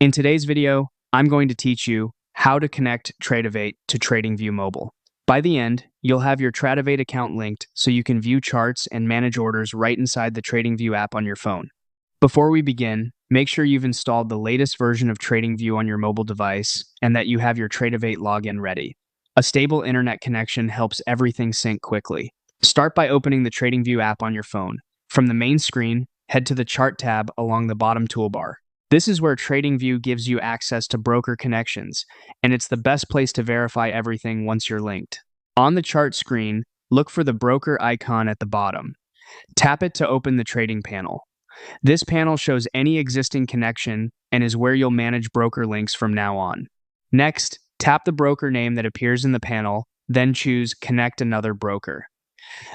In today's video, I'm going to teach you how to connect Tradovate to TradingView Mobile. By the end, you'll have your Tradovate account linked so you can view charts and manage orders right inside the TradingView app on your phone. Before we begin, make sure you've installed the latest version of TradingView on your mobile device and that you have your Tradovate login ready. A stable internet connection helps everything sync quickly. Start by opening the TradingView app on your phone. From the main screen, head to the Chart tab along the bottom toolbar. This is where TradingView gives you access to broker connections, and it's the best place to verify everything once you're linked. On the chart screen, look for the broker icon at the bottom. Tap it to open the trading panel. This panel shows any existing connection and is where you'll manage broker links from now on. Next, tap the broker name that appears in the panel, then choose Connect Another Broker.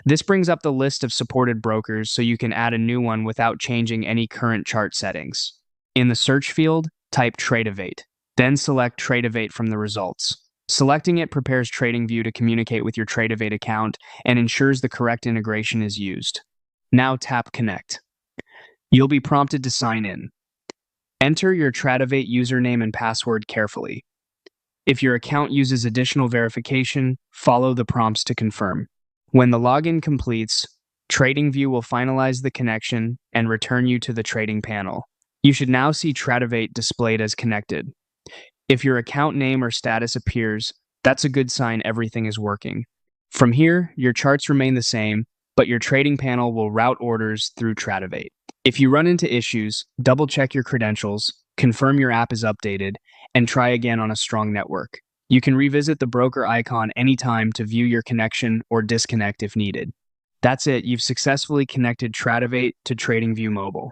This brings up the list of supported brokers so you can add a new one without changing any current chart settings. In the search field, type Tradovate, then select Tradovate from the results. Selecting it prepares TradingView to communicate with your Tradovate account and ensures the correct integration is used. Now tap Connect. You'll be prompted to sign in. Enter your Tradovate username and password carefully. If your account uses additional verification, follow the prompts to confirm. When the login completes, TradingView will finalize the connection and return you to the trading panel. You should now see Tradovate displayed as connected. If your account name or status appears, that's a good sign everything is working. From here, your charts remain the same, but your trading panel will route orders through Tradovate. If you run into issues, double-check your credentials, confirm your app is updated, and try again on a strong network. You can revisit the broker icon anytime to view your connection or disconnect if needed. That's it, you've successfully connected Tradovate to TradingView Mobile.